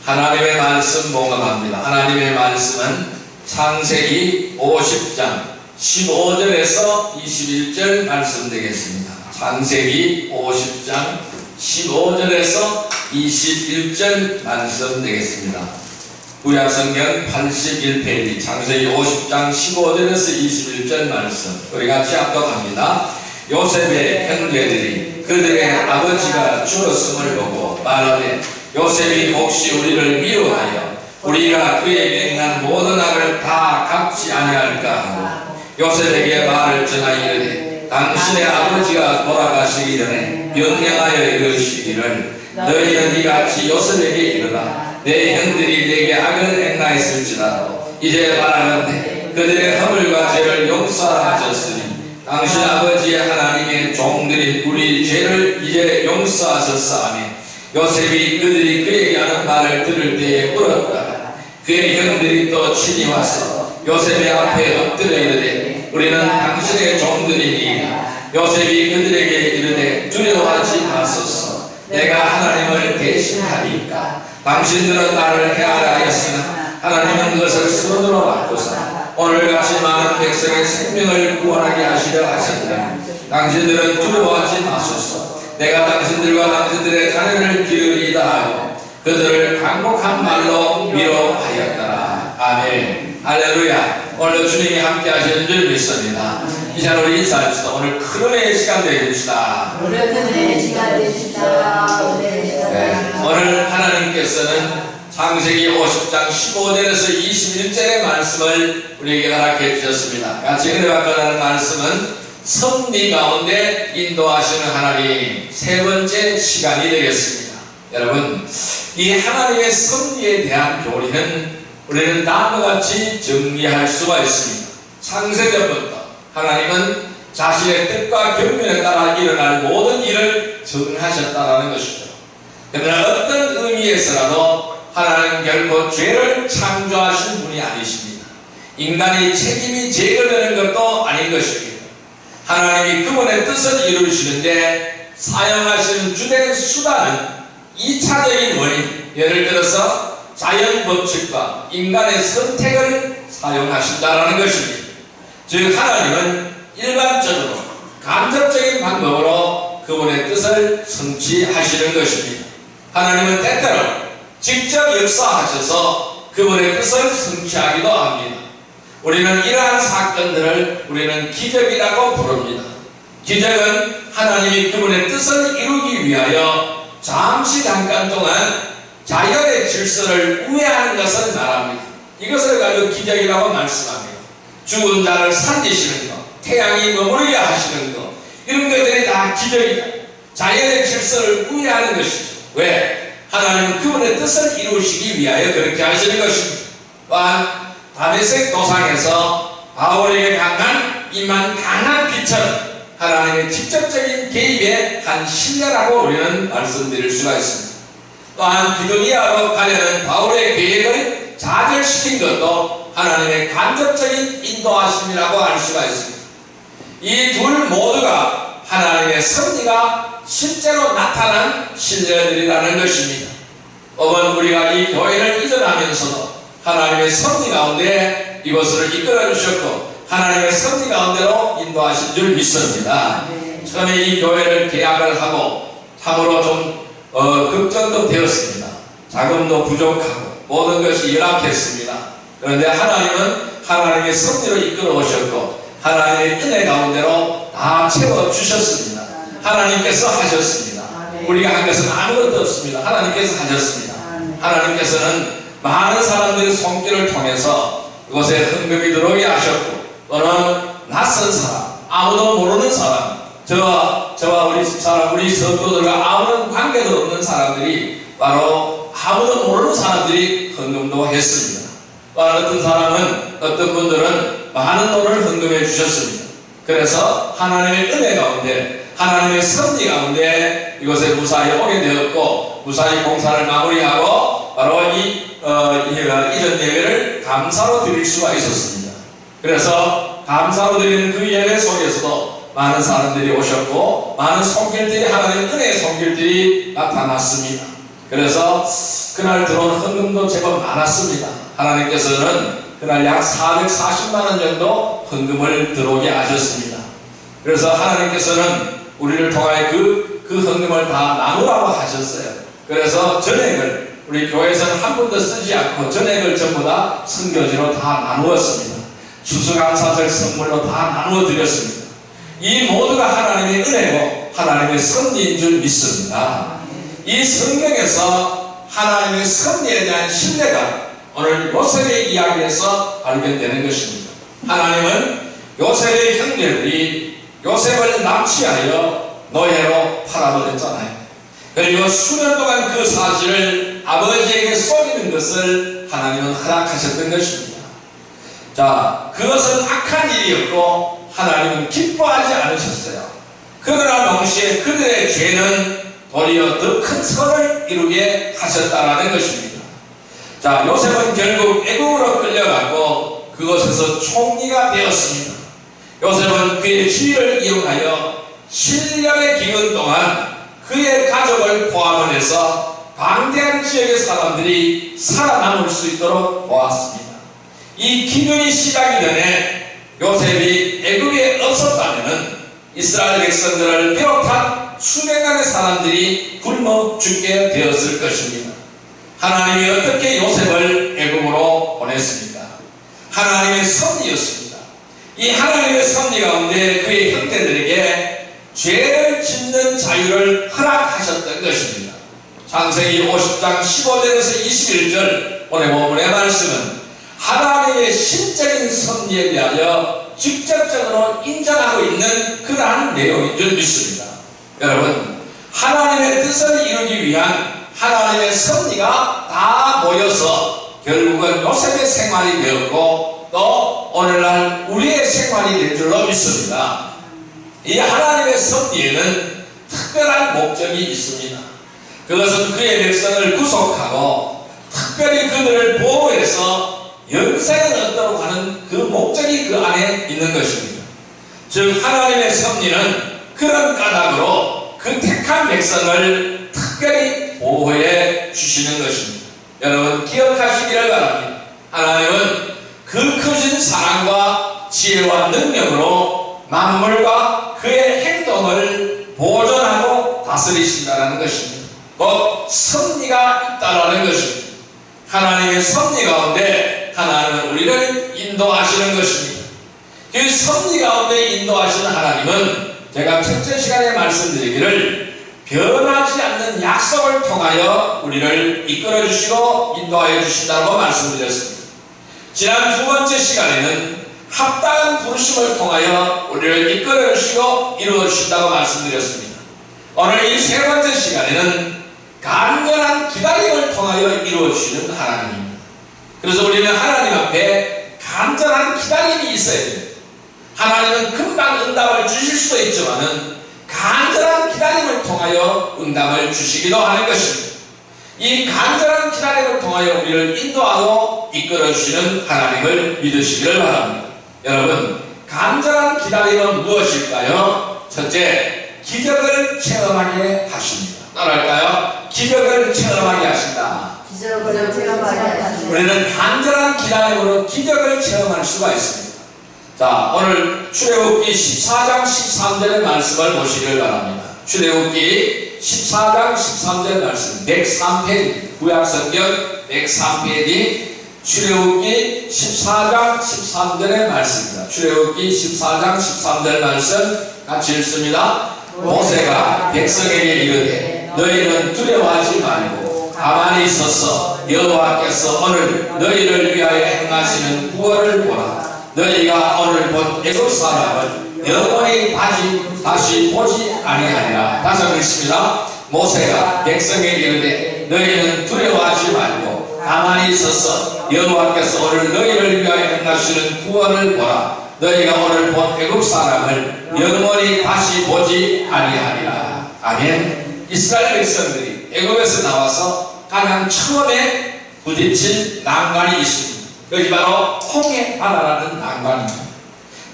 하나님의 말씀 봉독합니다. 하나님의 말씀은 창세기 50장 15절에서 21절 말씀 되겠습니다. 창세기 50장 15절에서 21절 말씀 되겠습니다. 구약성경 81페이지 창세기 50장 15절에서 21절 말씀 우리 같이 합독합니다. 요셉의 형제들이 그들의 아버지가 죽었음을 보고 말하되 요셉이 혹시 우리를 미워하여 우리가 그에게 행한 모든 악을 다 갚지 아니할까 하고 요셉에게 말을 전하 이르되 당신의 아버지가 돌아가시기 전에 명령하여 이르시기를 너희는 이같이 요셉에게 이르라 내 형들이 내게 악을 행하였을지라도 이제 말하건대 그들의 허물과 죄를 용서하셨으니 당신 아버지의 하나님의 종들인 우리 죄를 이제 용서하셨사오니 요셉이 그들이 그에게 하는 말을 들을 때에 울었다가 그의 형들이 또 친히 와서 요셉의 앞에 엎드려 이르되 우리는 당신의 종들이니이다. 요셉이 그들에게 이르되 두려워하지 마소서 내가 하나님을 대신하리이까 당신들은 나를 해하라 하였으나 하나님은 그것을 선으로 바꾸사 오늘같이 많은 백성의 생명을 구원하게 하시려 하셨다니 당신들은 두려워하지 마소서 내가 당신들과 당신들의 자녀를 기르리이다 하고 그들을 강곡한 말로 위로하였더라. 아멘. 할렐루야. 오늘 주님이 함께 하시는 줄 믿습니다. 이 시간 우리 인사합시다. 오늘 큰 은혜의 시간 되십시다. 오늘 큰 은혜의 시간 되십시다. 네. 오늘 하나님께서는 창세기 50장 15절에서 21절의 말씀을 우리에게 허락해 주셨습니다. 같이 은혜 받고 나는 말씀은 섭리 가운데 인도하시는 하나님 세 번째 시간이 되겠습니다. 여러분, 이 하나님의 섭리에 대한 교리는 우리는 다음과 같이 정리할 수가 있습니다. 창세전부터 하나님은 자신의 뜻과 경륜에 따라 일어날 모든 일을 정하셨다는 것이죠. 그러나 어떤 의미에서라도 하나님은 결코 죄를 창조하신 분이 아니십니다. 인간이 책임이 제거되는 것도 아닌 것입니다. 하나님이 그분의 뜻을 이루시는데 사용하시는 주된 수단은 2차적인 원인, 예를 들어서 자연 법칙과 인간의 선택을 사용하신다는 것입니다. 즉 하나님은 일반적으로 간접적인 방법으로 그분의 뜻을 성취하시는 것입니다. 하나님은 때때로 직접 역사하셔서 그분의 뜻을 성취하기도 합니다. 우리는 이러한 사건들을 우리는 기적이라고 부릅니다. 기적은 하나님이 그분의 뜻을 이루기 위하여 잠깐 동안 자연의 질서를 우회하는 것을 말합니다. 이것을 가지고 기적이라고 말씀합니다. 죽은 자를 살리시는 것, 태양이 머무르게 하시는 것, 이런 것들이 다 기적이다. 자연의 질서를 우회하는 것이죠. 왜? 하나님은 그분의 뜻을 이루시기 위하여 그렇게 하시는 것입니다. 또한 다메섹 도상에서 바울에게 임한 강한 빛은 하나님의 직접적인 개입의 한 신뢰라고 우리는 말씀드릴 수가 있습니다. 또한 비두니아로 가려는 바울의 계획을 좌절시킨 것도 하나님의 간접적인 인도하심이라고 할 수가 있습니다. 이 둘 모두가 하나님의 섭리가 실제로 나타난 신뢰들이라는 것입니다. 오늘 우리가 이 교회를 이전하면서도 하나님의 섭리 가운데 이것을 이끌어 주셨고 하나님의 섭리 가운데로 인도하신 줄 믿습니다. 처음에 이 교회를 계약을 하고 참으로 좀 걱정도 되었습니다. 자금도 부족하고 모든 것이 열악했습니다. 그런데 하나님은 하나님의 섭리로 이끌어 오셨고 하나님의 은혜 가운데로 다 채워주셨습니다. 하나님께서 하셨습니다. 우리가 한 것은 아무것도 없습니다. 하나님께서 하셨습니다. 하나님께서는 많은 사람들의 손길을 통해서 이곳에 헌금이 들어오게 하셨고 또는 낯선 사람, 아무도 모르는 사람, 저와 우리 집사람, 우리 성도들과 아무런 관계도 없는 사람들이 바로 아무도 모르는 사람들이 헌금도 했습니다. 또 어떤 분들은 많은 돈을 헌금해 주셨습니다. 그래서 하나님의 은혜 가운데 하나님의 섭리 가운데 이곳에 무사히 오게 되었고 무사히 공사를 마무리하고 바로 이런 예배를 감사로 드릴 수가 있었습니다. 그래서 감사로 드리는 그 예배 속에서도 많은 사람들이 오셨고 많은 손길들이 하나님의 은혜의 손길들이 나타났습니다. 그래서 그날 들어온 헌금도 제법 많았습니다. 하나님께서는 그날 약 440만 원 정도 헌금을 들어오게 하셨습니다. 그래서 하나님께서는 우리를 통하여 그 헌금을 다 나누라고 하셨어요. 그래서 전액을 우리 교회에서는 한 번도 쓰지 않고 전액을 전부 다 선교지로 다 나누었습니다. 추수감사절 선물로 다 나누어 드렸습니다. 이 모두가 하나님의 은혜고 하나님의 섭리인 줄 믿습니다. 이 성경에서 하나님의 섭리에 대한 신뢰가 오늘 요셉의 이야기에서 발견되는 것입니다. 하나님은 요셉의 형제들이 요셉을 납치하여 노예로 팔아버렸잖아요. 그리고 수년 동안 그 사실을 아버지에게 속이는 것을 하나님은 허락하셨던 것입니다. 자, 그것은 악한 일이었고 하나님은 기뻐하지 않으셨어요. 그러나 동시에 그들의 죄는 도리어 더 큰 선을 이루게 하셨다라는 것입니다. 자, 요셉은 결국 애국으로 끌려가고 그곳에서 총리가 되었습니다. 요셉은 그의 지위를 이용하여 7년의 기간 동안 그의 가족을 포함을 해서 방대한 지역의 사람들이 살아남을 수 있도록 도왔습니다. 이 기근이 시작이 전에 요셉이 애국에 없었다면 이스라엘 백성들을 비롯한 수백만의 사람들이 굶어 죽게 되었을 것입니다. 하나님이 어떻게 요셉을 애국으로 보냈습니까? 하나님의 섭리였습니다. 이 하나님의 섭리 가운데 그의 형제들에게 죄를 짓는 자유를 허락하셨던 것입니다. 창세기 50장 15절에서 21절 오늘 본문의 말씀은 하나님의 신적인 섭리에 대하여 직접적으로 인정하고 있는 그러한 내용인 줄 믿습니다. 여러분, 하나님의 뜻을 이루기 위한 하나님의 섭리가 다 모여서 결국은 요셉의 생활이 되었고 또 오늘날 우리의 생활이 될 줄로 믿습니다. 이 하나님의 섭리에는 특별한 목적이 있습니다. 그것은 그의 백성을 구속하고 특별히 그들을 보호해서 영생을 얻도록 하는 그 목적이 그 안에 있는 것입니다. 즉 하나님의 섭리는 그런 까닭으로 그 택한 백성을 특별히 보호해 주시는 것입니다. 여러분 기억하시기를 바랍니다. 하나님은 그 크신 사랑과 지혜와 능력으로 만물과 그의 행동을 보존하고 다스리신다는 것입니다. 곧 섭리가 있다라는 것입니다. 하나님의 섭리 가운데 하나님은 우리를 인도하시는 것입니다. 그 섭리 가운데 인도하시는 하나님은 제가 첫째 시간에 말씀드리기를 변하지 않는 약속을 통하여 우리를 이끌어 주시고 인도하여 주신다고 말씀드렸습니다. 지난 두 번째 시간에는 합당한 부르심을 통하여 우리를 이끌어 주시고 이루어 주신다고 말씀드렸습니다. 오늘 이 세 번째 시간에는 간절한 기다림을 통하여 이루어 주시는 하나님입니다. 그래서 우리는 하나님 앞에 간절한 기다림이 있어야 됩니다. 하나님은 금방 응답을 주실 수도 있지만은 간절한 기다림을 통하여 응답을 주시기도 하는 것입니다. 이 간절한 기다림을 통하여 우리를 인도하고 이끌어 주시는 하나님을 믿으시기를 바랍니다. 여러분, 간절한 기다림은 무엇일까요? 첫째, 기적을 체험하게 하십니다. 따라할까요? 기적을 체험하게 하신다. 기적을 체험하게 하십니다. 우리는 간절한 기다림으로 기적을 체험할 수가 있습니다. 자, 오늘 출애굽기 14장 13절의 말씀을 보시길 바랍니다. 출애굽기 14장 13절 말씀 103페이지 구약성경 103페이지 출애굽기 14장 13절의 말씀입니다. 출애굽기 14장 13절 말씀 같이 읽습니다. 모세가 백성에게 이르되 너희는 두려워하지 말고 가만히 있어서 여호와께서 오늘 너희를 위하여 행하시는 구원을 보라. 너희가 오늘 본 애굽 사람을 영원히 다시 보지 아니하리라. 다시 한번 읽습니다. 모세가 백성에게 이르되 너희는 두려워하지 말고 가만히 있어서 여호와께서 오늘 너희를 위하여 행하시는 구원을 보라. 너희가 오늘 본 애굽 사람을 영원히 다시 보지 아니하리라. 아멘. 이스라엘 백성들이 애굽에서 나와서 가장 처음에 부딪힌 난관이 있습니다. 그것이 바로 홍해 바다라는 난관입니다.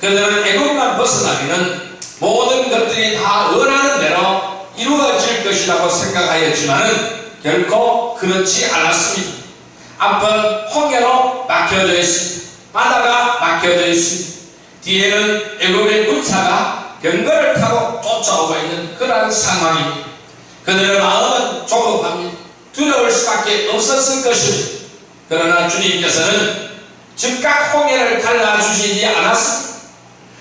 그들은 애굽만 벗어나면 모든 것들이 다 원하는 대로 이루어질 것이라고 생각하였지만은 결코 그렇지 않았습니다. 앞은 홍해로 막혀져 있습니다. 바다가 막혀져 있습니다. 뒤에는 애굽의 군사가 병거를 타고 쫓아오고 있는 그러한 상황입니다. 그들의 마음은 조급합니다. 두려울 수밖에 없었을 것입니다. 그러나 주님께서는 즉각 홍해를 갈라주시지 않았습니다.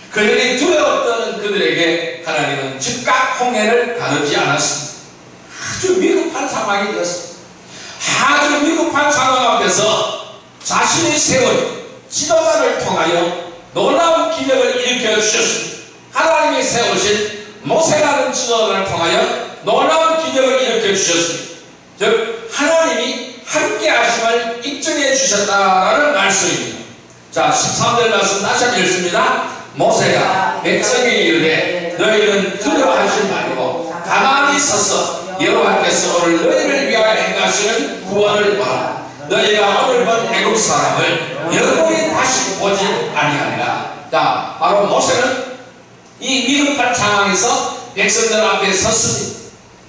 그들이 두려웠던 그들에게 하나님은 즉각 홍해를 가르지 않았습니다. 아주 위급한 상황이 되었습니다. 아주 위급한 상황 앞에서 자신이 세운 지도자를 통하여 놀라운 기적을 일으켜 주셨습니다. 하나님이 세우신 모세라는 지도자를 통하여 놀라운 기적을 일으켜 주셨습니다. 즉 하나님이 함께 하심을 입증해 주셨다라는 말씀입니다. 자, 13절 말씀 다시 한번 읽습니다. 모세가 백성에게 이르되 너희는 두려워하지 말고 가만히 서서 여호와께서 오늘 너희를 위하여 행하시는 구원을 보라. 너희가 오늘 본 애굽 사람을 영원히 다시 보지 아니하리라. 자, 바로 모세는 이 위급한 상황에서 백성들 앞에 섰습니다.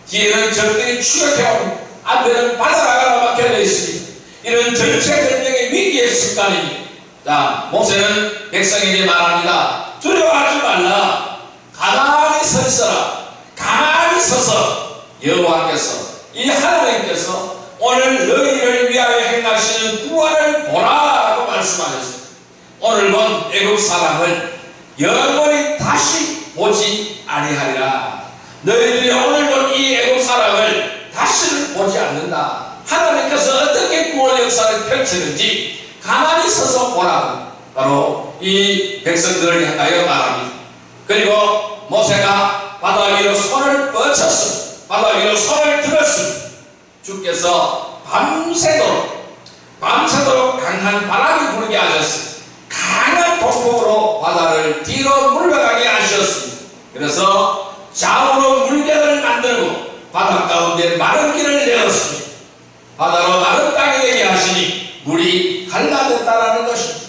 뒤에는 적들이 추격해옵니다. 앞에는 바다가 막혀져 있습니다. 이런 전체전쟁의 위기의 순간입니다. 자, 모세는 백성에게 말합니다. 두려워하지 말라. 가만히 서 있어라. 가만히 서서 여호와께서, 이 하나님께서 오늘 너희를 위하여 행하시는 구원을 보라고 말씀하셨습니다. 오늘 본 애굽 사람을 영원히 다시 보지 아니하리라. 너희들이 오늘 본 이 애굽 사람을 다시는 보지 않는다. 하나님께서 어떻게 구원 역사를 펼치는지 가만히 서서 보라고 바로 이 백성들을 향하여 말합니다. 그리고 모세가 바다 위로 손을 뻗쳤습니다. 바다 위로 손을 들었습니다. 주께서 밤새도록 강한 바람이 불게 하셨습니다. 강한 폭풍으로 바다를 뒤로 물러가게 하셨습니다. 그래서 좌우로 물벽을 만들고 바다 가운데 마른 길을 내었습니다. 바다로 마른 땅이 되게 하시니 물이 갈라졌다라는 것입니다.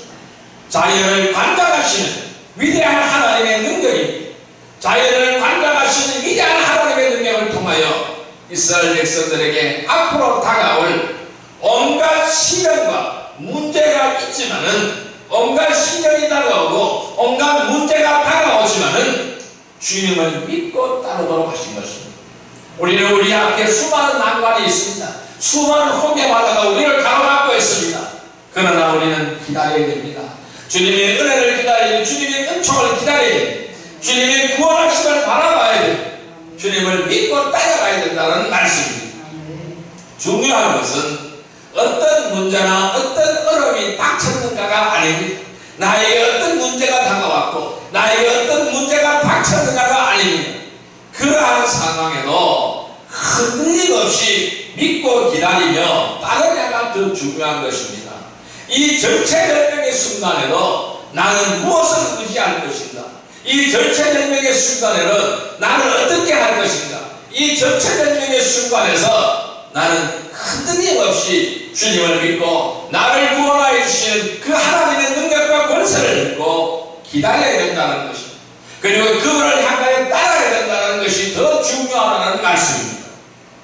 자연을 관장하시는 위대한 하나님의 능력입니다. 자연을 관장하시는 위대한 하나님의 능력을 통하여 이스라엘 백성들에게 앞으로 다가올 온갖 시련과 문제가 있지만은, 온갖 시련이 다가오고 온갖 문제가 다가오지만은 주님을 믿고 따르도록 하신 것입니다. 우리는 우리 앞에 수많은 난관이 있습니다. 수많은 홍해 바다가 우리를 가로막고 있습니다. 그러나 우리는 기다려야 됩니다. 주님의 은혜를 기다리고 주님의 은총을 기다려야 됩니다. 주님의 구원하심을 바라봐야 됩니다. 주님을 믿고 따라가야 된다는 말씀입니다. 중요한 것은 어떤 문제나 어떤 어려움이 닥쳤는가가 아닙니다. 나에게 어떤 문제가 다가왔고 나에게 어떤 문제가 닥쳤는가가 아닙니다. 그러한 상황에도 흔들림 없이 믿고 기다리며 따르냐가 더 중요한 것입니다. 이 절체절명의 순간에도 나는 무엇을 의지할 것인가? 이 절체절명의 순간에는 나는 어떻게 할 것인가? 이 절체절명의 순간에서 나는 흔들림 없이 주님을 믿고 나를 구원하여 주시는 그 하나님의 능력과 권세를 믿고 기다려야 된다는 것입니다. 그리고 그분을 향하여 따라야 된다는 것이 더 중요하다는 말씀입니다.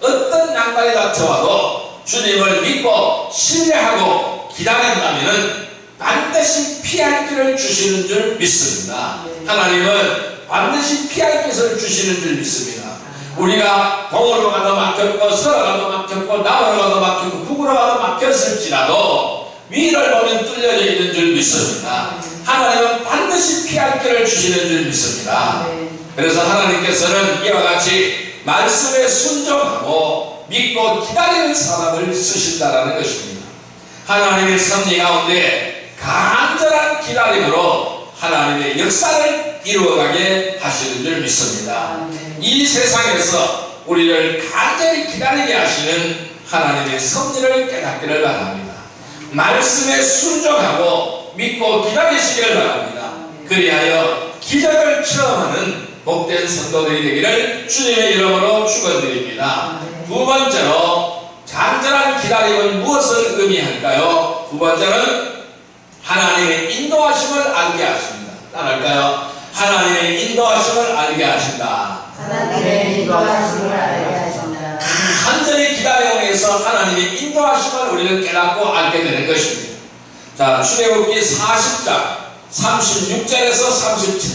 어떤 난관이 닥쳐와도 주님을 믿고 신뢰하고 기다린다면 반드시 피할 길을 주시는 줄 믿습니다. 하나님은 반드시 피할 길을 주시는 줄 믿습니다. 우리가 동으로 가도 막혔고 서로 가도 막혔고 남으로 가도 막혔고 북으로 가도 막혔을지라도 위를 보면 뚫려져 있는 줄 믿습니다. 하나님은 반드시 피할 길을 주시는 줄 믿습니다. 그래서 하나님께서는 이와 같이 말씀에 순종하고 믿고 기다리는 사람을 쓰신다는 것입니다. 하나님의 섭리 가운데 간절한 기다림으로 하나님의 역사를 이루어가게 하시는 줄 믿습니다. 이 세상에서 우리를 간절히 기다리게 하시는 하나님의 섭리를 깨닫기를 바랍니다. 말씀에 순종하고 믿고 기다리시기를 바랍니다. 그리하여 기적을 체험하는 복된 성도들이 되기를 주님의 이름으로 축원드립니다. 두 번째로 간절한 기다림은 무엇을 의미할까요? 두 번째는 하나님의 인도하심을 알게 하십니다. 따라할까요? 하나님의 인도하심을 알게 하신다. 하나님의 인도하심을 알게 하신다. 간절히 기다림을 해서 하나님의 인도하심을 우리는 깨닫고 알게 되는 것입니다. 자, 출애굽기 40장 36절에서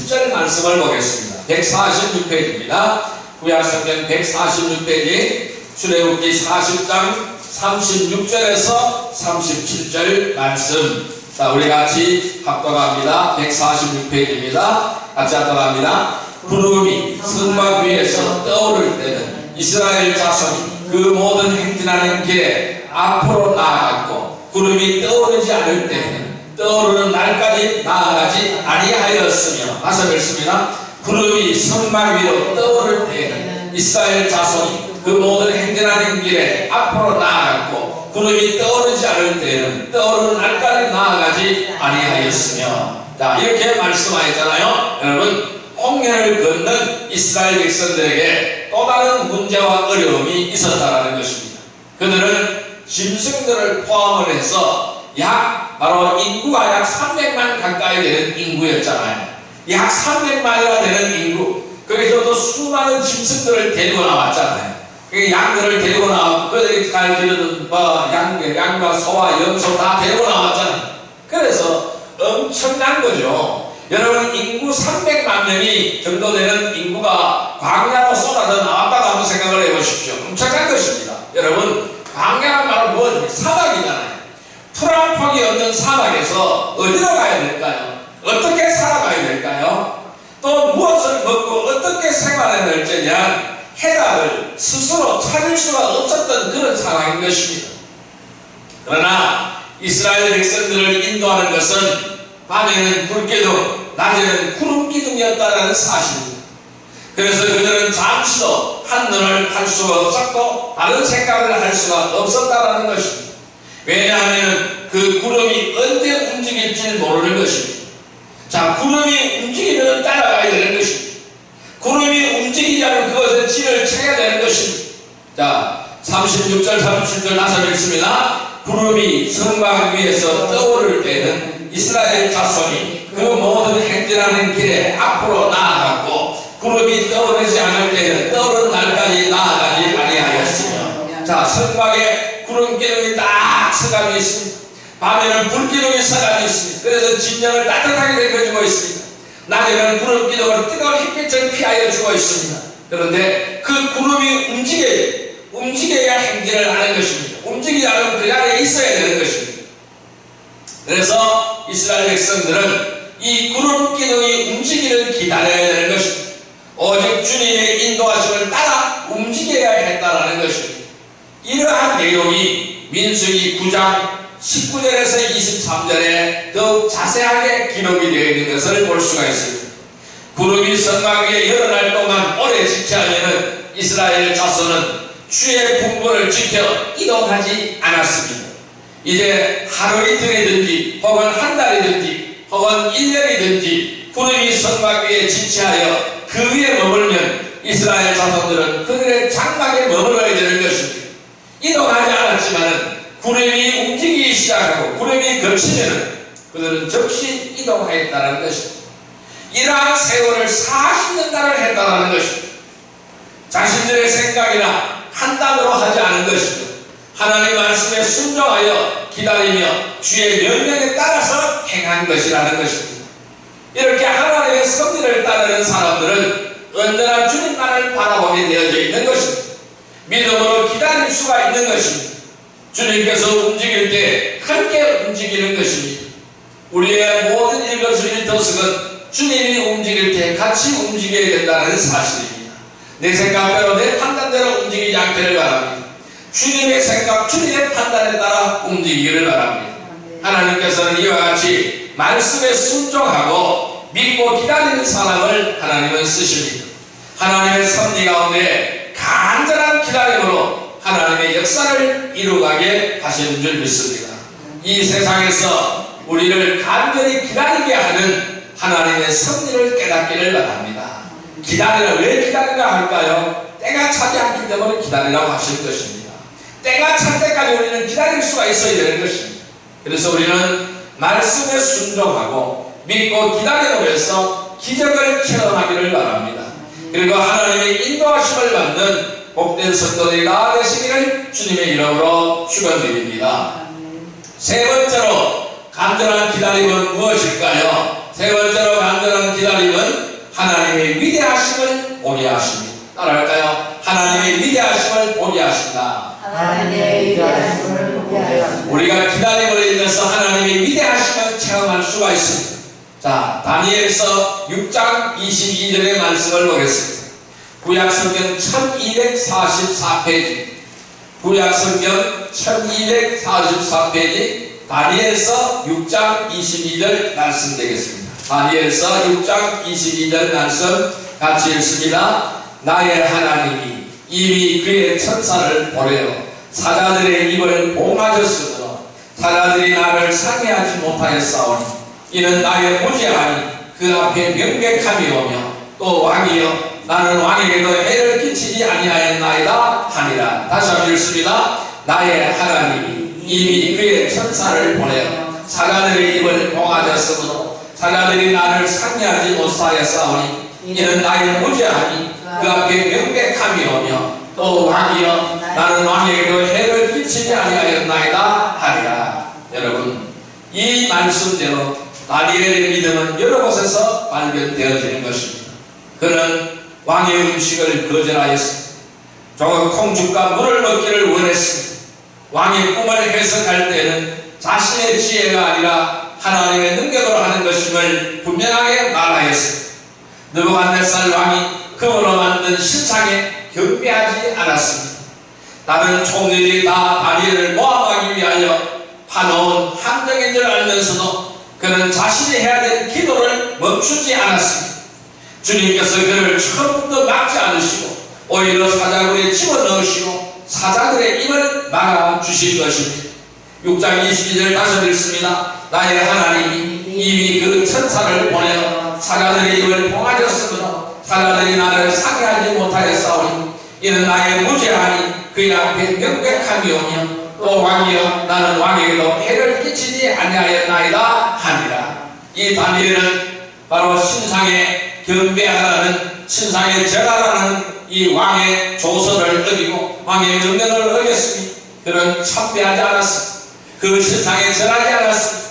37절 말씀을 보겠습니다. 146페이지입니다. 구약성경 146페이지 출애굽기 40장 36절에서 37절 말씀. 자, 우리 같이 합독합니다. 146페이지입니다. 같이 합독합니다. 구름이 성막 위에서 떠오를 때는 이스라엘 자손이 그 모든 행진하는 길에 앞으로 나아갔고, 구름이 떠오르지 않을 때는 떠오르는 날까지 나아가지 아니하였으며. 다시 읽습니다. 구름이 성막 위로 떠오를 때에는 이스라엘 자손이 그 모든 행진하는 길에 앞으로 나아갔고, 구름이 떠오르지 않을 때에는 떠오르는 날까지 나아가지 아니하였으며. 자, 이렇게 말씀하였잖아요. 여러분, 홍해를 건넌 이스라엘 백성들에게 또 다른 문제와 어려움이 있었다는 것입니다. 그들은 짐승들을 포함을 해서 바로 인구가 약 300만 가까이 되는 인구였잖아요. 약 300만이나 되는 인구, 거기서도 수많은 짐승들을 데리고 나왔잖아요. 양들을 데리고 나왔고, 그들이 잘 기르는 양과 소와 염소 다 데리고 나왔잖아요. 그래서 엄청난 거죠. 여러분, 인구 300만 명이 정도 되는 인구가 광야로 쏟아져 나왔다고 한번 생각을 해보십시오. 엄청난 것입니다. 여러분, 광야는 바로 무엇입니까? 사막이잖아요. 풀 한 폭이 없는 사막에서 어디로 가야 될까요? 어떻게 살아가야 될까요? 또 무엇을 먹고 어떻게 생활해야 될지에 대한 해답을 스스로 찾을 수가 없었던 그런 상황인 것입니다. 그러나 이스라엘 백성들을 인도하는 것은 밤에는 불기둥, 낮에는 구름기둥이었다는 사실입니다. 그래서 그들은 잠시도 한눈을 팔 수가 없었고 다른 생각을 할 수가 없었다는 것입니다. 왜냐하면 그 구름이 언제 움직일지 모르는 것입니다. 자, 구름이 움직이면 따라가야 되는 것입니다. 구름이 움직이지 않으면 그것은 진을 쳐야 되는 것입니다. 자, 36절 37절 나서 읽습니다. 구름이 성막 위에서 떠오를 때는 이스라엘 자손이 그 모든 행진하는 길에 앞으로 나아갔고, 구름이 떠오르지 않을 때는 떠오르는 날까지 나아가지 아니하였으며. 자, 성막에 구름기둥이 딱 서감이 있습니다. 밤에는 불기둥이 서감이 있습니다. 그래서 진영을 따뜻하게 데펴주고 있습니다. 낮에는 구름기둥으로 뜨거운 햇빛을 피하여 주고 있습니다. 그런데 그 구름이 움직여야 행진을 하는 것입니다. 움직이지 않으면 그 자리에 있어야 되는 것입니다. 그래서 이스라엘 백성들은 이 구름기둥이 움직이는 기다려야 되는 것입니다. 오직 주님의 인도하심을 따라 움직여야 했다는 것입니다. 이러한 내용이 민수기 9장 19절에서 23절에 더욱 자세하게 기록이 되어 있는 것을 볼 수가 있습니다. 구름이 성막 위에 여러 날 동안 오래 지체하면은 이스라엘 자손은 주의 분부를 지켜 이동하지 않았습니다. 이제 하루 이틀이든지 혹은 한 달이든지 혹은 1년이든지 구름이 성막 위에 지체하여 그 위에 머물면 이스라엘 자손들은 그들의 장막에 머물러야 되는 것입니다. 이동하지 않았지만은 구름이 움직이기 시작하고 구름이 겹치면은 그들은 즉시 이동하였다는 것입니다. 이러한 세월을 40년간을 했다는 것입니다. 자신들의 생각이나 판단으로 하지 않은 것입니다. 하나님 말씀에 순종하여 기다리며 주의 명령에 따라서 행한 것이라는 것입니다. 이렇게 하나님의 섭리를 따르는 사람들은 언제나 주님만을 바라보게 되어져 있는 것입니다. 믿음으로 기다릴 수가 있는 것입니다. 주님께서 움직일 때 함께 움직이는 것입니다. 우리의 모든 일거수일투족은 주님이 움직일 때 같이 움직여야 된다는 사실입니다. 내 생각대로 내 판단대로 움직이지 않기를 바랍니다. 주님의 생각, 주님의 판단에 따라 움직이기를 바랍니다. 하나님께서는 이와 같이 말씀에 순종하고 믿고 기다리는 사람을 하나님은 쓰십니다. 하나님의 섭리 가운데 간절한 기다림으로 하나님의 역사를 이루가게 하시는 줄 믿습니다. 이 세상에서 우리를 간절히 기다리게 하는 하나님의 섭리를 깨닫기를 바랍니다. 왜 기다리라 할까요? 때가 차지 않기 때문에 기다리라고 하실 것입니다. 때가 찰 때까지 우리는 기다릴 수가 있어야 되는 것입니다. 그래서 우리는 말씀에 순종하고 믿고 기다림으로 해서 기적을 체험하기를 바랍니다. 그리고 하나님의 인도하심을 받는 복된 성도들이 다 되시기를 주님의 이름으로 축원드립니다. 세 번째로 간절한 기다림은 무엇일까요? 세 번째로 간절한 기다림은 하나님의 위대하심을 보게 하십니다. 따라할까요? 하나님의 위대하심을 보게 하신다. 하나님의 위대하심을 보게 하십니다. 우리가 기다림으로 인해서 하나님의 위대하심을 체험할 수가 있습니다. 자, 다니엘서 6장 22절의 말씀을 보겠습니다. 구약성경 1244페이지, 구약성경 1244페이지, 다니엘서 6장 22절 말씀 되겠습니다. 다니엘서 6장 22절 말씀 같이 읽습니다. 나의 하나님이 이미 그의 천사를 보내어 사자들의 입을 봉하셨으므로 사자들이 나를 상해하지 못하였사오니 이는 나의 무지하니 그 앞에 명백함이 오며 또 왕이여 나는 왕에게도 해를 끼치지 아니하였나이다 하니라. 다시 한번 읽습니다. 나의 하나님이 이미 그의 천사를 보내어 사자들의 입을 봉하셨으므로 사자들이 나를 상해하지 못하였사오니 이는 나의 무지하니 그 앞에 명백함이 오며 또 왕이여 나는 왕에게도 해를 끼치지 아니하였나이다 하리라. 여러분, 이 말씀대로 다니엘의 믿음은 여러 곳에서 발견되어지는 것입니다. 그는 왕의 음식을 거절하였습니다. 조금 콩죽과 물을 먹기를 원했습니다. 왕의 꿈을 해석할 때는 자신의 지혜가 아니라 하나님의 능력으로 하는 것임을 분명하게 말하였습니다. 느부갓네살 왕이 금으로 만든 신상에 경배하지 않았습니다. 다른 총리들이 다 다니엘을 모함하기 위하여 파놓은 함정인 줄 알면서도 그는 자신이 해야 될 기도를 멈추지 않았습니다. 주님께서 그를 처음부터 막지 않으시고 오히려 사자굴에 집어넣으시고 사자들의 입을 막아주신 것입니다. 6장 22절 다시 읽습니다. 나의 하나님이 이미 그 천사를 보내어 사자들의 입을 봉하셨으므로 사자들이 나를 상해하지 못하였사오니 이는 나의 무죄하니 그의 앞에 명백함이 오며 또 왕이여 나는 왕에게도 해를 끼치지 아니하였나이다 하니라. 이 다니엘은 바로 신상에 경배하라는, 신상에 절하라는 이 왕의 조서를 어기고 왕의 명령을 어겼으니 그는 참배하지 않았습니다. 그 신상에 절하지 않았습니다.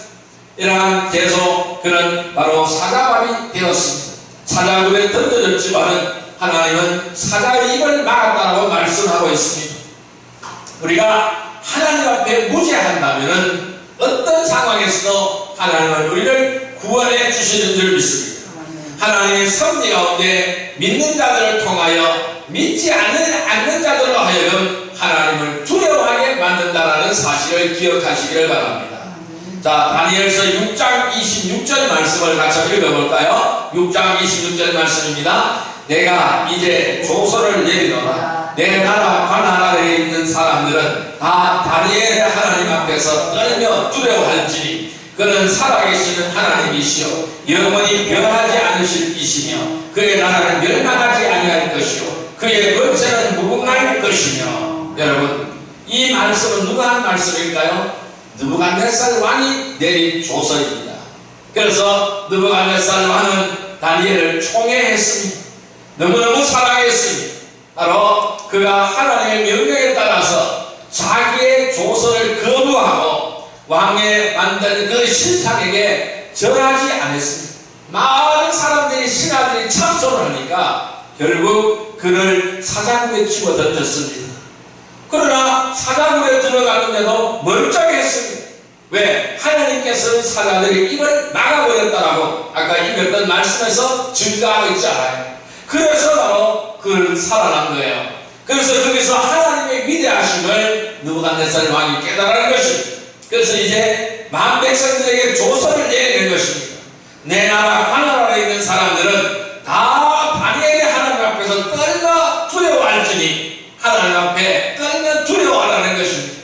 이러한 계속 그는 바로 사자밥이 되었습니다. 사자굴에 던져졌지만은 하나님은 사자의 입을 막았다라고 말씀하고 있습니다. 우리가 하나님 앞에 무죄한다면은 어떤 상황에서도 하나님은 우리를 구원해 주시는 줄 믿습니다. 하나님의 섭리 가운데 믿는 자들을 통하여 믿지 않는 자들로 하여금 하나님을 두려워하게 만든다라는 사실을 기억하시기를 바랍니다. 자, 다니엘서 6장 26절 말씀을 같이 읽어볼까요? 6장 26절 말씀입니다. 내가 이제 조서를 내리노라. 내 나라 관나라에 있는 사람들은 다 다니엘의 하나님 앞에서 떨며 두려워할지니 그는 살아계시는 하나님이시요 영원히 변하지 않으실 이시며 그의 나라는 멸망하지 아니할 것이요 그의 권세는 무궁할 것이며. 여러분, 이 말씀은 누가 한 말씀일까요? 느부갓네살 왕이 내린 조서입니다. 그래서 느부갓네살 왕은 다니엘을 총애했습니다. 너무너무 사랑했습니다. 바로 그가 하나님의 명령에 따라서 자기의 조서를 거부하고 왕의 만든 그 신상에게 절하지 않았습니다. 많은 사람들이, 신하들이 참소를 하니까 결국 그를 사자굴에 집어 던졌습니다. 그러나 사자굴에 들어가는데도 멀쩡했습니다. 왜? 하나님께서 사자들의 입을 막아버렸다라고 아까 읽었던 말씀에서 증거하고 있잖아요. 그래서 바로 그를 살아난 거예요. 그래서 거기서 하나님의 위대하심을 느부갓네살 왕이 깨달은 것입니다. 그래서 이제 만 백성들에게 조서를 내리는 것입니다. 내 나라 관나라에 있는 사람들은 다 다니엘의 하나님 앞에서 떨며 두려워할지니 하나님 앞에 떨며 두려워하라는 것입니다.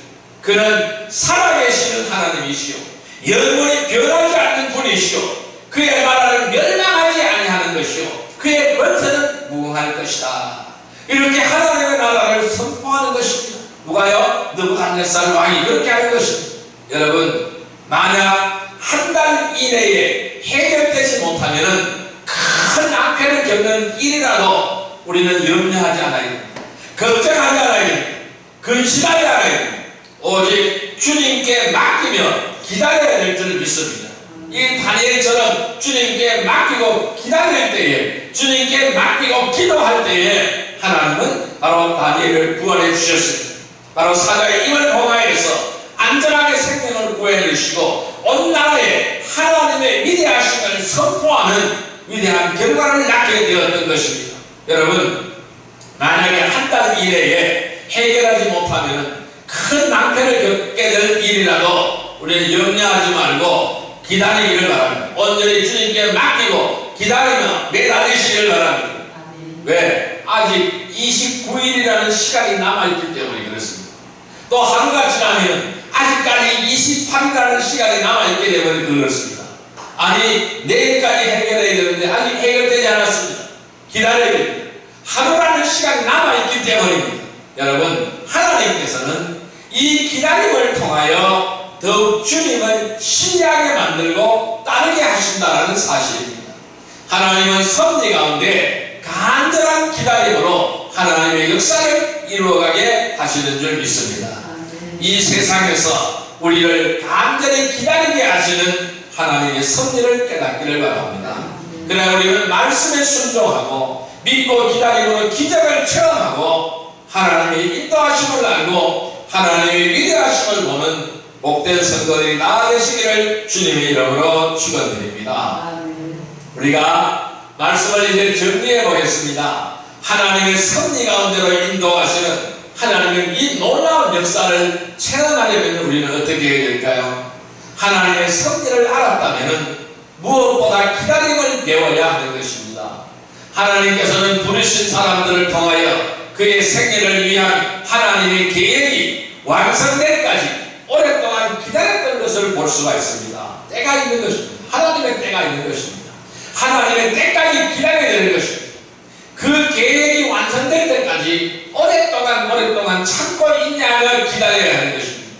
그는 살아계시는 하나님이시오 영원히 변하지 않는 분이시오 그의 나라는 멸망하지 아니하는 것이오 그의 권세는 무궁할 것이다. 이렇게 하나님의 나라를 선포하는 것입니다. 누가요? 느부갓네살 왕이 그렇게 하는 것입니다. 여러분, 만약 한 달 이내에 해결되지 못하면 큰 악회를 겪는 일이라도 우리는 염려하지 않아야 됩니다. 걱정하지 않아야 됩니다. 근심하지 않아야 됩니다. 오직 주님께 맡기며 기다려야 될 줄 믿습니다. 이 다니엘처럼 주님께 맡기고 기다릴 때에, 주님께 맡기고 기도할 때에 하나님은 바로 다니엘을 구원해 주셨습니다. 바로 사자의 입을 봉하에서 안전하게 생명을 구해주시고 온 나라에 하나님의 위대하심을 선포하는 위대한 결과를 낳게 되었던 것입니다. 여러분, 만약에 한 달 이내에 해결하지 못하면 큰 낭패를 겪게 될 일이라도 우리는 염려하지 말고 기다리기를 바랍니다. 온전히 주님께 맡기고 기다리며 매달리시기를 바랍니다. 왜? 아직 29일이라는 시간이 남아있기 때문에 그렇습니다. 또 하루가 지나면 아직까지 28일이라는 시간이 남아있기 때문에 그렇습니다. 아니, 내일까지 해결해야 되는데 아직 해결되지 않았습니다. 기다려야 됩니다. 하루라는 시간이 남아있기 때문입니다. 여러분, 하나님께서는 이 기다림을 통하여 더욱 주님을 신뢰하게 만들고 따르게 하신다는 사실입니다. 하나님은 섭리 가운데 간절한 기다림으로 하나님의 역사를 이루어가게 하시는 줄 믿습니다. 이 세상에서 우리를 간절히 기다리게 하시는 하나님의 섭리를 깨닫기를 바랍니다. 그러나 우리는 말씀에 순종하고 믿고 기다림으로 기적을 체험하고 하나님의 인도하심을 알고 하나님의 위대하심을 보는 복된 성도들이 나아가시기를 주님의 이름으로 축원드립니다. 우리가 말씀을 이제 정리해 보겠습니다. 하나님의 섭리 가운데로 인도하시는 하나님의 이 놀라운 역사를 체험하려면 우리는 어떻게 해야 될까요? 하나님의 섭리를 알았다면 무엇보다 기다림을 배워야 하는 것입니다. 하나님께서는 부르신 사람들을 통하여 그의 생애를 위한 하나님의 계획이 완성될까지 오랫동안 기다렸던 것을 볼 수가 있습니다. 때가 있는 것입니다. 하나님의 때가 있는 것입니다. 하나님의 때까지 기다려야 되는 것입니다. 그 계획이 완성될 때까지 오랫동안 참고 인내하며 기다려야 하는 것입니다.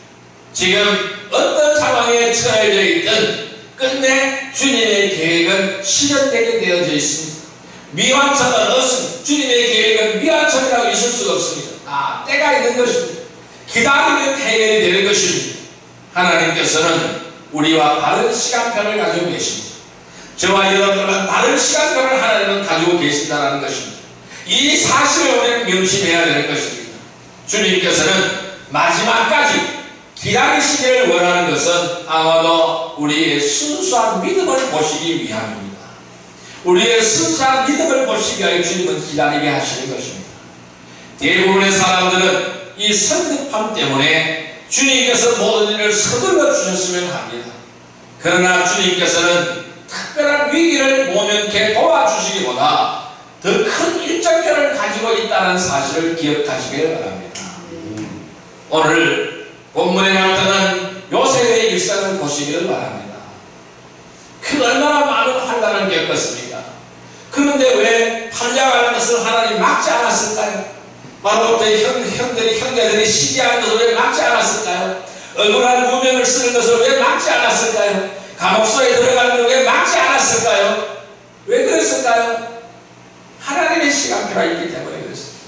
지금 어떤 상황에 처해져 있든 끝내 주님의 계획은 실현되게 되어져 있습니다. 미완성은 없습니다. 주님의 계획은 미완성이라고 있을 수가 없습니다. 때가 있는 것입니다. 기다리면 해결이 되는 것입니다. 하나님께서는 우리와 다른 시간표를 가지고 계십니다. 저와 여러분은 다른 시간표를 하나님은 가지고 계신다는 것입니다. 이 사실을 우리는 명심해야 되는 것입니다. 주님께서는 마지막까지 기다리시기를 원하는 것은 아마도 우리의 순수한 믿음을 보시기 위함입니다. 우리의 순수한 믿음을 보시기 위해 주님은 기다리게 하시는 것입니다. 대부분의 사람들은 이 성급함 때문에 주님께서 모든 일을 서둘러 주셨으면 합니다. 그러나 주님께서는 특별한 위기를 모면케 도와주시기보다 더 큰 일정표를 가지고 있다는 사실을 기억하시길 바랍니다. 오늘 본문에 나타난 요셉의 일상을 보시기를 바랍니다. 그 얼마나 많은 환난을 겪었습니까? 그런데 왜 팔려가는 것을 하나님 막지 않았을까요? 바로 그때 형제들이 시기하는 것을 왜 막지 않았을까요? 억울한 무명을 쓰는 것을 왜 막지 않았을까요? 감옥소에 들어가는 것을 왜 막지 않았을까요? 왜 그랬을까요? 하나님의 시간표가 있기 때문에 그렇습니다.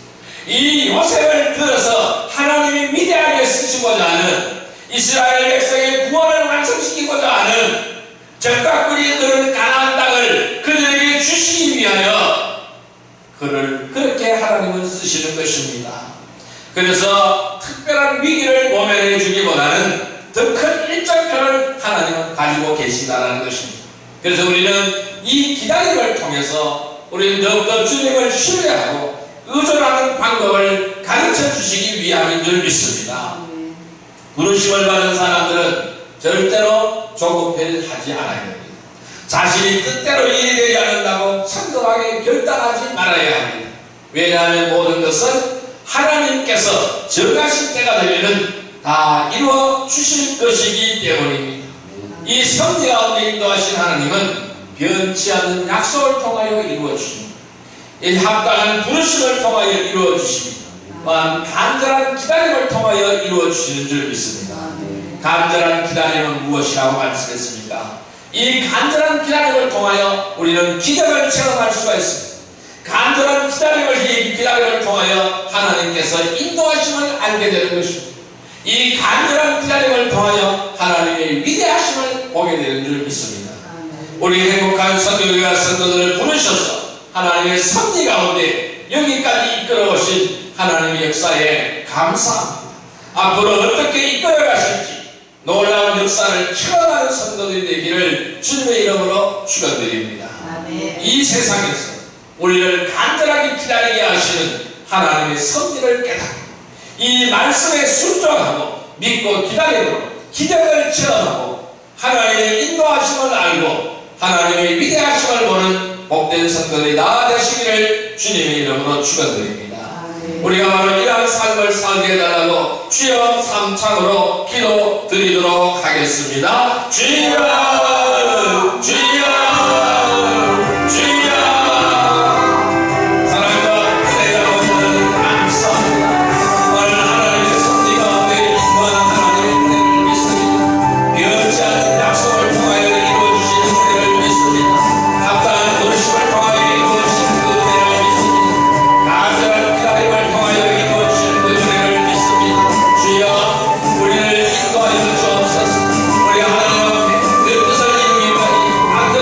이 요셉을 들어서 하나님이 위대하게 쓰시고자 하는 이스라엘 백성의 구원을 완성시키고자 하는 적각군이 그런 가나안 땅을 그들에게 주시기 위하여 그를 그렇게 하나님은 쓰시는 것입니다. 그래서 특별한 위기를 모면해 주기보다는 더 큰 일정표를 하나님은 가지고 계시다는 것입니다. 그래서 우리는 이 기다림을 통해서 우리는 더욱더 주님을 신뢰하고 의존하는 방법을 가르쳐 주시기 위함인 줄 믿습니다. 부르심을 받은 사람들은 절대로 조급하지 않아야 됩니다. 자신이 뜻대로 일이 되지 않는다고 성급하게 결단하지 말아야 합니다. 왜냐하면 모든 것은 하나님께서 정하신 때가 되면 다 이루어 주실 것이기 때문입니다. 이 섭리 가운데 인도하신 하나님은 변치 않는 약속을 통하여 이루어 주십니다. 이 합당한 부르심을 통하여 이루어 주십니다. 또한 간절한 기다림을 통하여 이루어 주시는 줄 믿습니다. 간절한 기다림은 무엇이라고 말씀했습니까? 이 간절한 기다림을 통하여 우리는 기적을 체험할 수가 있습니다. 간절한 기다림을 통하여 하나님께서 인도하심을 알게 되는 것입니다. 이 간절한 기다림을 통하여 하나님의 위대하심을 보게 되는 줄 믿습니다. 우리 행복한 선교회와 성도들을 부르셔서 하나님의 섭리 가운데 여기까지 이끌어오신 하나님의 역사에 감사합니다. 앞으로 어떻게 이끌어 가실지 놀라운 역사를 체험하는 성도들이 되기를 주님의 이름으로 축원드립니다. 이 세상에서 우리를 간절하게 기다리게 하시는 하나님의 섭리를 깨닫고 이 말씀에 순종하고 믿고 기다리고 기적을 체험하고 하나님의 인도하심을 알고 하나님의 위대하심을 보는 복된 성도들이 다 되시기를 주님의 이름으로 축원드립니다. 우리가 바로 이러한 삶을 살게 해달라고 주여 삼창으로 기도드리도록 하겠습니다. 주여 주여 주여. 사랑과 은혜가 오시는 감사합니다. 오늘 하나님의 섭리 가운데 임하는 하나님의 은혜를 믿습니다. 변치 않는 약속을 통하여 이루어주시는 은혜를 믿습니다. 합당한 부르심을 통하여 이루어주시는 그 은혜를 믿습니다. 간절한 기다림을 통하여 이루어주시는 그 은혜를 믿습니다. 주여 우리를 인도하여 주옵소서. 우리 하나님 앞에 그 뜻을 이루기까지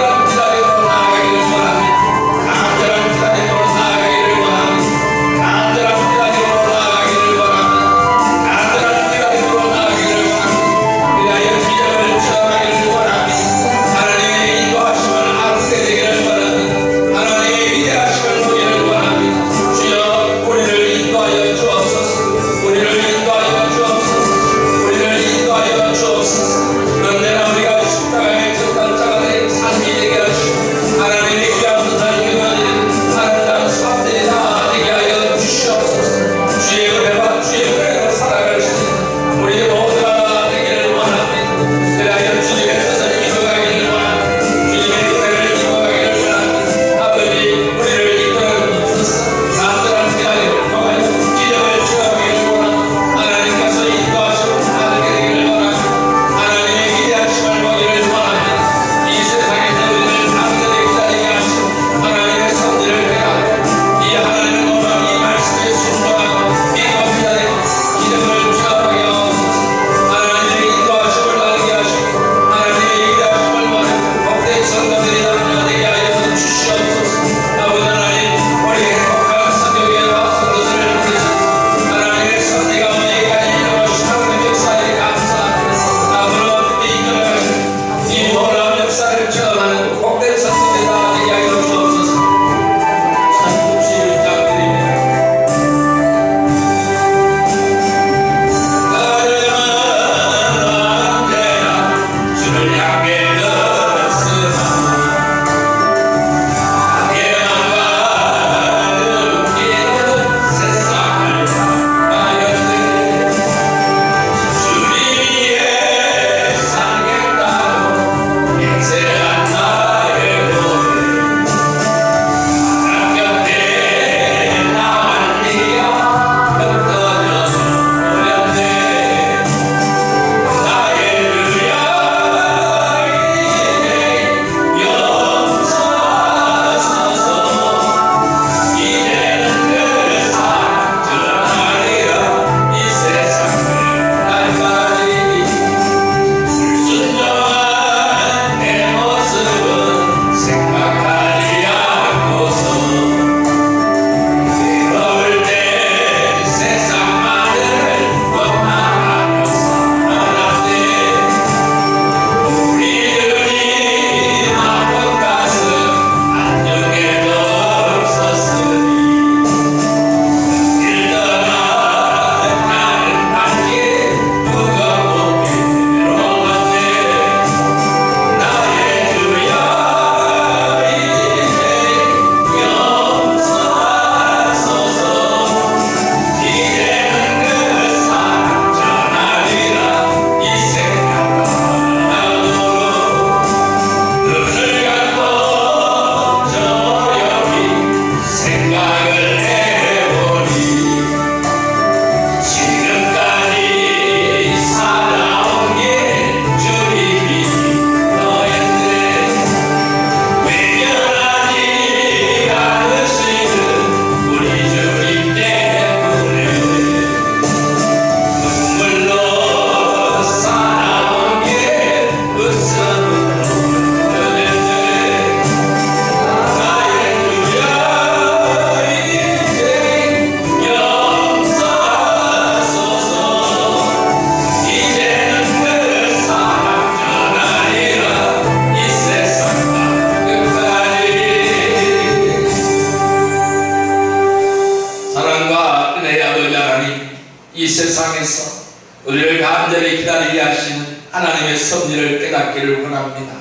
이 세상에서 우리를 간절히 기다리게 하시는 하나님의 섭리를 깨닫기를 원합니다.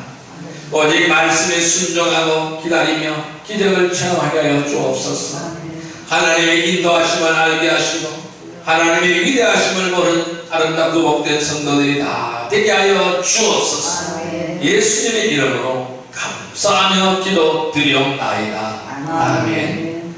오직 말씀에 순종하고 기다리며 기적을 체험하게 하여 주옵소서. 하나님의 인도하심을 알게 하시고 하나님의 위대하심을 모른 아름답고 복된 성도들이 다 되게 하여 주옵소서. 예수님의 이름으로 감사하며 기도 드리옵나이다. 아멘.